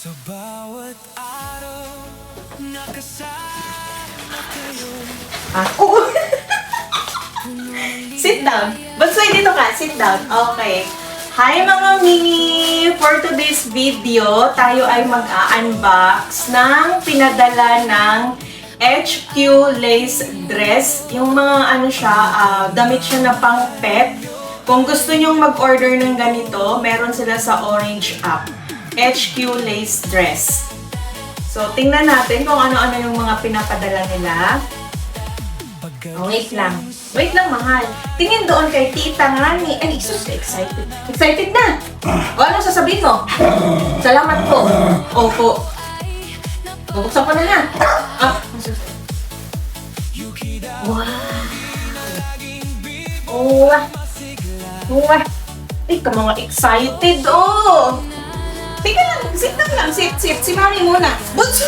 Sa bawat araw, nakasama kayo. Oo. Sit down. Bunsoy, dito ka. Sit down. Okay. Hi mga mini! For today's video, tayo ay mag-unbox ng pinadala ng HQ Lace Dress. Yung mga ano siya, damit siya na pang pet. Kung gusto nyong mag-order ng ganito, meron sila sa Orange app. HQ Lace Dress. So, tingnan natin kung ano-ano yung mga pinapadala nila. Oh, wait lang. Wait lang, mahal. Tingin doon kay Tita Ngani. Ay, sus, excited. Excited na! O, anong sasabihin mo? Salamat po. Opo. Bubuksan ko na ha. Wow! Wow! Wow! Ika, mga excited, oh! Tika lang, sit lang. Sit. Si Mami muna. Bunso!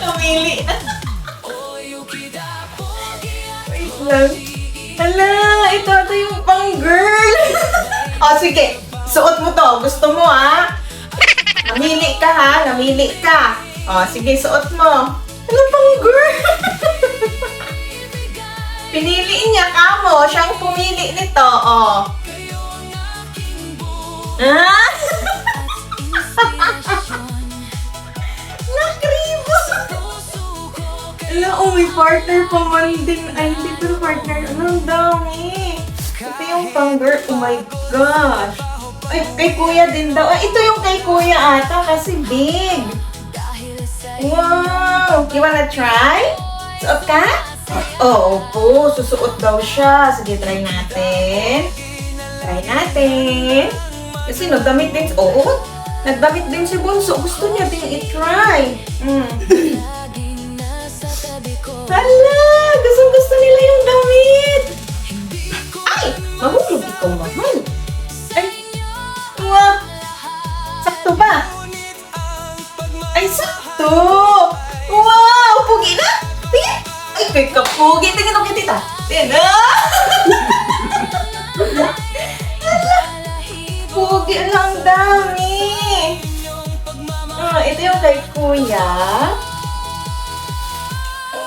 Namili. Wait lang. Hala, ito yung pang girl. O, sige. Suot mo to. Gusto mo, ha? Namili ka. O, sige, suot mo. Hala, pang girl. Pinili niya ka mo. Siyang pumili nito, o. Ah! Nakribo! Ala, oh, may partner pa man din. Ay, hindi pero partner. Ano, ang dami. Ito yung pang-girl. Oh my gosh. Ay, kay kuya din daw. Ay, ito yung kay kuya ata kasi big. Wow! You wanna try? Suot ka? Oo po. Susuot daw siya. Sige, try natin. Kasi nagdamit din. Oo. Nagdamit din si Bunso. Gusto niya din i-try. Hala! Gusto nila yung damit! Ay! Mahulog ikaw, mahal. Ay! Wow! Sakto ba? Ay, sakto! Wow! Pugi na! Tingin! Ay, kay kapugi! Tingin ako kay tita! Tingin! Hala! Pugi lang dami! Ito yung kay kuya.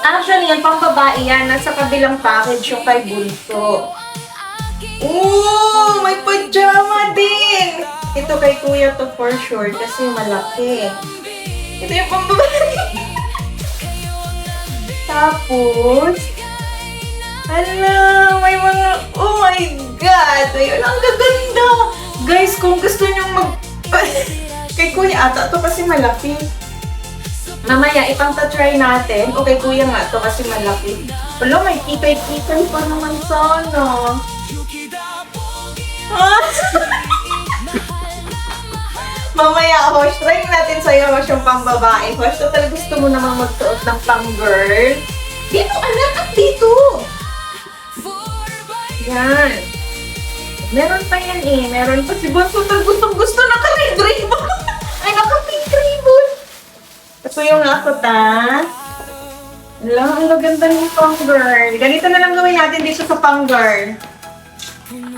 Actually, yan pang babae yan. Nasa kabilang package yung kay Bunso. May pajama din! Ito kay kuya to for sure kasi malaki. Ito yung pang babae. Tapos, may mga, oh my God! Ayun, ang gaganda! Guys, kung gusto nyong kay kuya ata to kasi malaki. Mamaya, ipang-try natin. O kay kuya nga to kasi malaki. Wala, may kitay-kitay pa naman sana. Mamaya, Hosh, try natin sa'yo, Hosh, yung pang-babae. Hosh, total gusto mo namang magsuot ng pang-girl. Dito, anak, at dito! Yan. Meron pa yan eh. Meron pa si Bunso. Gusto naka-red ribbon. Ay, naka-pink ribbon. Ito yung ako, ta. Alam, ang ganda ng pang-girl. Ganito na lang gawin natin dito sa pang-girl.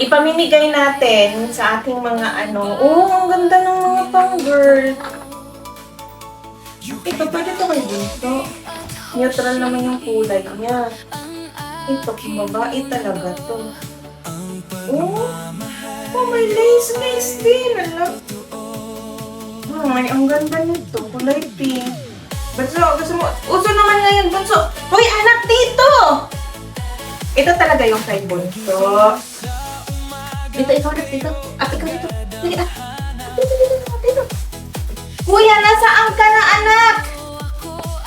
Ipamimigay natin sa ating mga ano. Ang ganda ng mga pang-girl. Ito, pwede ito kay Bunso. Neutral naman yung kulay niya. Ito, babae talaga to. May lace din. Alam. Ay, ang ganda nito. Kulay pink. Bunso, gusto mo? Uso naman ngayon, Bunso. Hoy, anak, dito! Ito talaga yung kay Bunso. Dito, ikaw dito. Ikaw dito. Dili, Dito. Kuya, nasaan ka na, anak?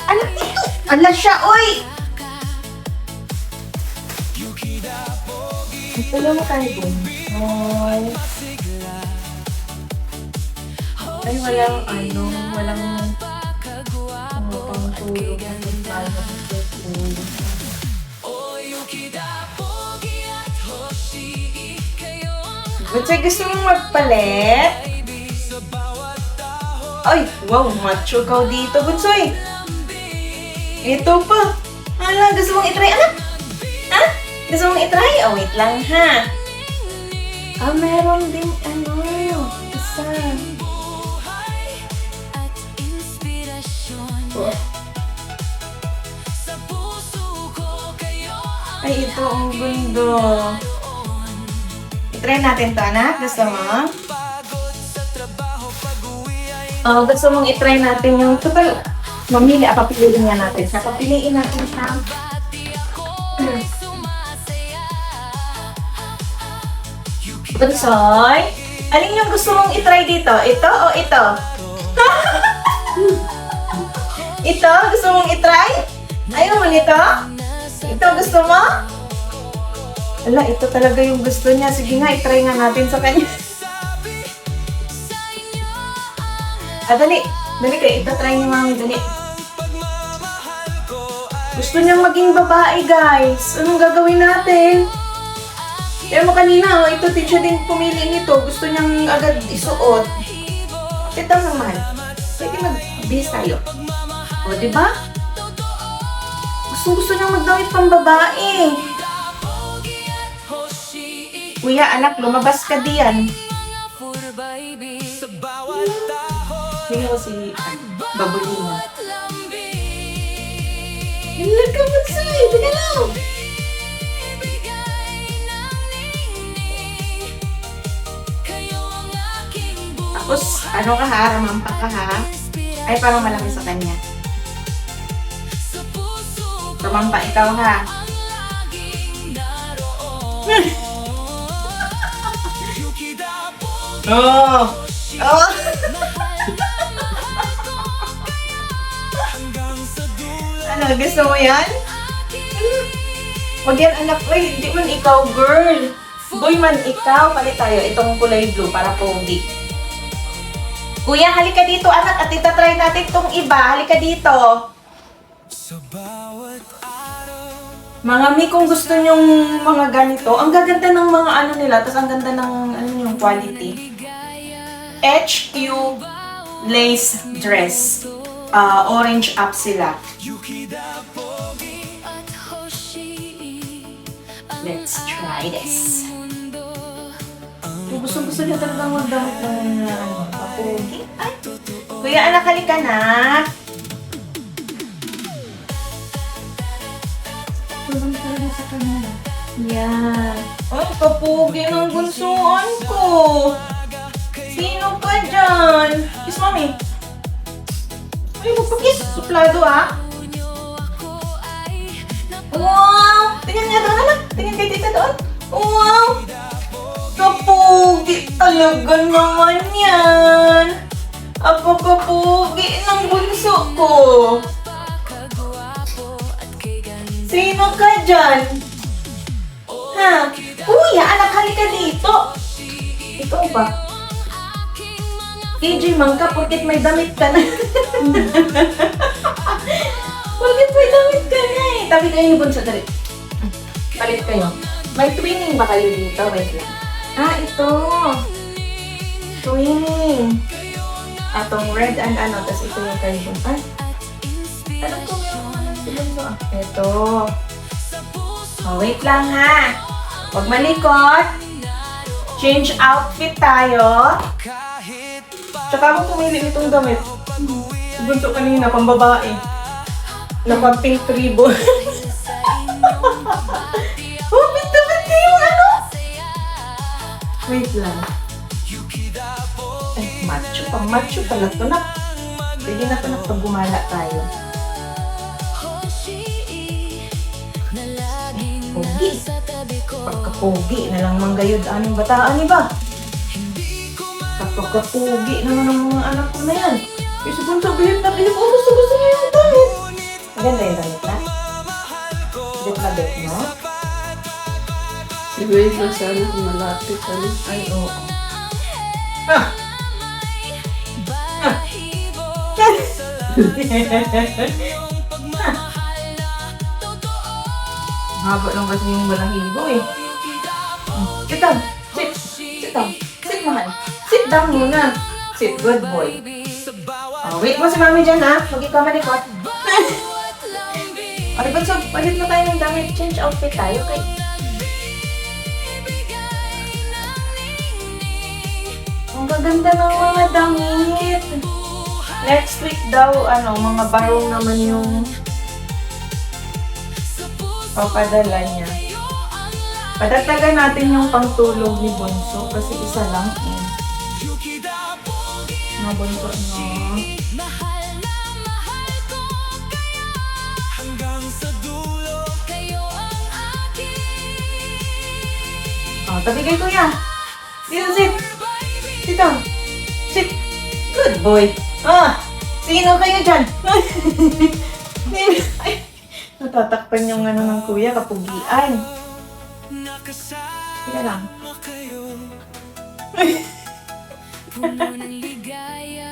Anak, dito. Ala siya, oy! Ito yung kay Bunso. Ay, walang pangtulog na Bunsoy, gusto mong magpalit? Ay, wow, macho ka dito, Bunsoy. Ito pa. Hala, gusto mong itry, anak? Ha? Gusto mong itry? Oh, wait lang, ha? Meron din, isa. Sa puso ko kayo Ay, ito ang gundo. I-try natin to, anak. Gusto mo? pagod sa trabaho pag-uwi ay Oh, gusto mong i-try natin yung total. Mamili, papiliin nga natin siya. Papiliin natin siya. pati ako sumasaya. Bunsoy, alin yung gusto mong i-try dito? Ito o ito? Ito? Gusto mong i-try? Ayaw mo nito? Ito gusto mo? Ala, ito talaga yung gusto niya. Sige nga, i-try nga natin sa kanya. Dali. Dali kayo. Ito, try niyo, mami. Dali. Gusto niyang maging babae, guys. Anong gagawin natin? Kaya mo kanina, oh, ito teacher din pumili nito. Gusto niyang agad isuot. Ito naman. Sige, mag-bihis tayo. O, diba? Gusto niyang magdamit pang babae. Kuya, anak, lumabas ka diyan. Sa bawat taho Hindi ko si Babulina. at lambing Hindi ka magsay. Teka lang. ibigay ng ningning. Kayo ang aking buhay. Tapos, ano ka ha? Ramampa ka ha? Ay, parang malaki sa kanya. Sa puso ko Ramampa ikaw ha. ang laging naroon. Yukida po Oh! Oh! hanggang sa dulo. Ano, gusto mo yan? Huwag yan anak. Ay, hindi man ikaw, girl. Boy man ikaw. Palit tayo. Itong kulay blue para pogi. Kuya, halika dito anak at itatry natin itong iba. Halika dito. Sa bawat araw Mga mi, kung gusto nyong mga ganito, ang gaganda ng mga ano nila, tapos ang ganda ng ano yung quality. HQ lace dress. Orange up sila. Yukida pogi at hoshi ang Let's try this. mundo. Kung gusto niya talagang magdamit ng ano, papogi. Ay! Kuya, anak, halika na. Tulong talaga sa kanya. Yan. Ay, papogi ng bunsuan ko. Sino ka dyan? Kiss, mami. Ay, magpakis. Suplado, ah. Wow! Tingnan nga doon, anak. Tingnan kay tita doon. Wow! Kapugi talaga naman yan. Ako kapugi ng bunso ko. Kagwapo at kay ganda. Sino ka dyan? Ha? Kuya, anak, halika dito. Ikaw ba? KJ, mangka, porket may damit ka na. Porket may damit ka na eh. Tabi kayo ni bunso, dali. Palit kayo. May twinning ba kayo dito? Wait lang. Ito. Twinning. Atong red and ano, tas ito yung kayo bunso. Ay, alam ko yung bunso. Ito. Oh, wait lang ha. Huwag malikot. Change outfit tayo. Kahit Tsaka ako pumili nitong damit. Bunso kanina, pambabae. Naka-pink ribbon. Oh, bit yung ano? Wait lang. Ay, macho. Pang macho pala to na. Pwede na to na pag gumala tayo. na laging Pogi. nasa tabi ko. Pagkapogi na lang manggayod anong bataan, iba? Pagkapogi naman ng mga anak ko na yan. Kasi bunso, bilip na bilip. Oh, gusto niya yung damit. Maganda yung damit na. Bilip na bilip, no? Si Wade na sana malapit ano. Ay, oo. Ah! Ah! Haba lang kasi yung balahibo eh. Sit down. Sit. Sit down. Sit, mahal. Sit down muna. Sit, good boy. Oh, wait mo si mami dyan ha. Huwag ikaw malikot. Okay, bunso, palit na tayo ng damit. Change outfit tayo kay... Ang gaganda ng mga damit. Next week daw, mga barong naman yung papadala niya. Padagdagan natin yung pangtulog ni Bunso kasi isa lang eh. Mga Bunso, no? Mahal na mahal ko kayo hanggang sa dulo. Kayo ang akin. Oh, tabi kay Kuya. Dito, sit. Dito. Sit. Good boy. Sino kayo dyan? Ay, natatakpan yung ng Kuya, kapugian. Sige lang. Puno ng ligaya.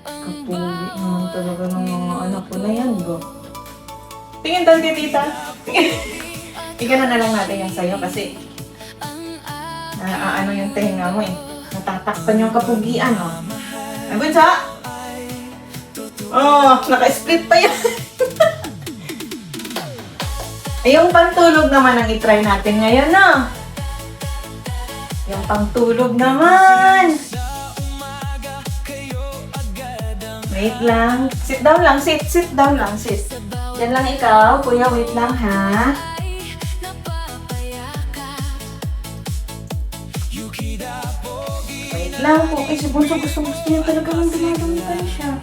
Kapugi naman talaga ng mga anak ko na yan, go. Tingin tayo kay tita. Tingnan na lang natin yung sayo kasi yung tenga mo eh. Natatakpan yung kapugian, oh. Ay, Bunso! Oh, naka-split pa yan. Ay, yung pantulog naman ang itry natin ngayon, no? Yung pangtulog naman. Wait lang. Sit down lang, sit. Sit down lang, sit. Yan lang ikaw. Kuya, wait lang, ha? Wait lang po. Eh, si Bunso gusto niya talaga ng dumagamitan siya.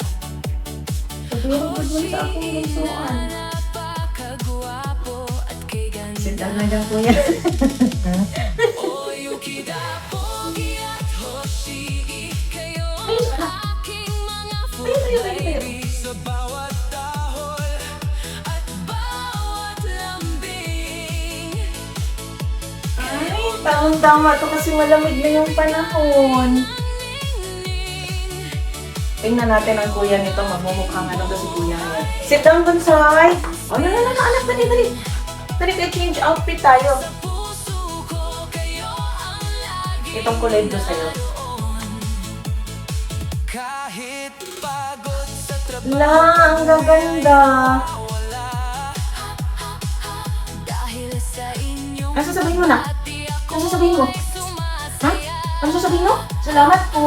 Sabihin ko dun sa akong bunsoan. Sit down na dyan, Kuya. Sa bawat dahol at bawat lambing. Ay, tamang-tama to kasi malamig na yung panahon. Tingnan natin ang kuya nito. Magmumukhang ano ba si kuya ngayon. Sit down, Bonsai! Oh, no, anak, dali. Dali, change outfit tayo. Puso ko kayo ang lagi. Itong kulay blue sa'yo. Kahit pagod sa trabaho. La, ang gaganda. Dahil sa inyo. Ano sasabihin mo na? Ano sasabihin mo? Ha? Ano sasabihin mo? Salamat po.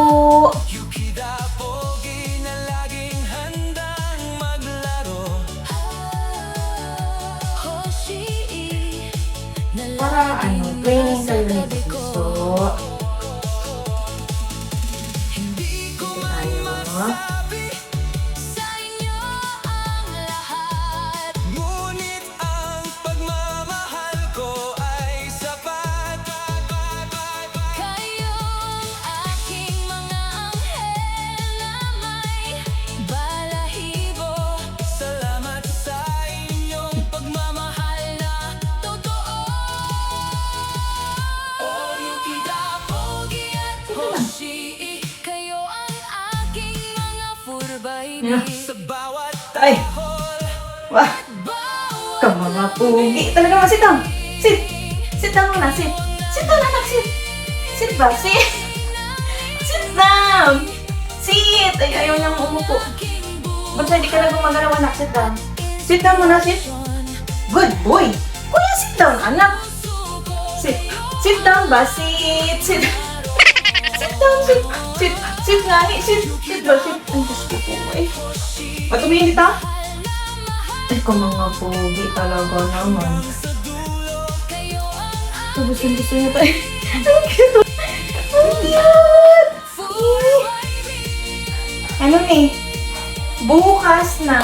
Na laging handang maglaro. Hoshi, Para training kayo ni Bunso. hindi ko Ito tayo, no? sa inyo ang lahat. Ngunit ang pagmamahal ko ay sapat. Kayong aking mga anghel na may balahibo. Salamat sa inyong pagmamahal na totoo. Oh, Yukida, Pogi at Hoshi, kayo ang aking mga furbaby. Sa bawat Ay! Wah! bawat Ka mga pugi. Talaga ba? Sit down. Sit. Sit down muna. Sit. Sit down, anak. Sit. Sit ba? Sit. Sit down. Sit. Ay, ayaw niyang umupo. Basta hindi ka na gumagalaw, anak. Sit down. Sit down muna. Sit. Good boy. Kuya, sit down, anak. Sit. Sit down ba? Sit. Sit. Sit down. Sit. Sit. Sit nga. Sit. Sit ba? Sit. Ay, Diyos ko po. Ay. Matumihin dito? Ay, ka mga pogi talaga naman. Gusto niyo pa eh. Ang cute! Ang cute! Ano eh? Bukas na,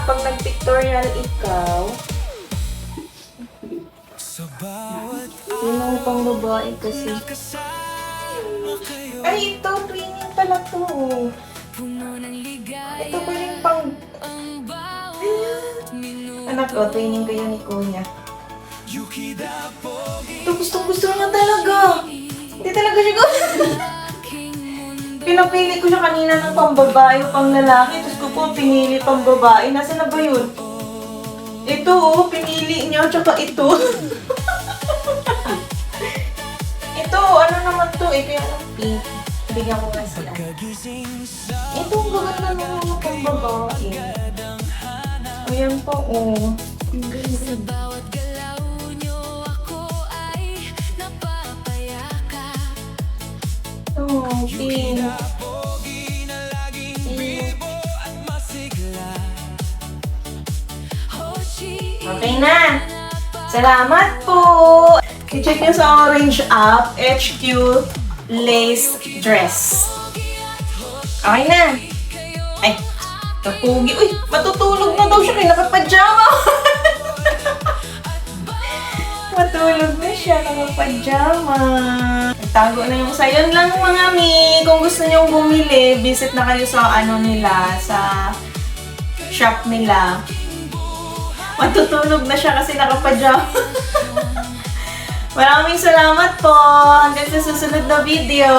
pag nag-pictorial ikaw, sino pang babae kasi? Ay, ito, twinning pala to. Ito pa rin pang... Anak ko, twinning kayo ni Kuya. Ito, gustong-gusto niya talaga. Hindi talaga siya Pinapili ko siya kanina ng pambabae o pang lalaki. Tapos ko po, pinili pang babae. Nasaan na ba yun? Ito, oh, pinili niya. Tsaka ito. Ito, ano naman to? Kaya lang pink. Bigyan ko nga sila. Ito, ang gaganda ng mga pang babae. Ayan pa, oh. Ang ganda. Bawat galaw nyo ako ay napapayakap. Oh, pink. Pink. Okay na. Salamat po. I-check nyo sa Orange app, HQ Lace Dress. Okay na. Ay, kapugi. Uy, matutulog na daw siya kaya nakapajama. Matulog na siya, nakapajama. Tago na yung sayon lang mga mi. Kung gusto niyong bumili, visit na kayo sa ano nila, sa shop nila. Matutulog na siya kasi nakapajama. Maraming salamat po. Hanggang sa susunod na video.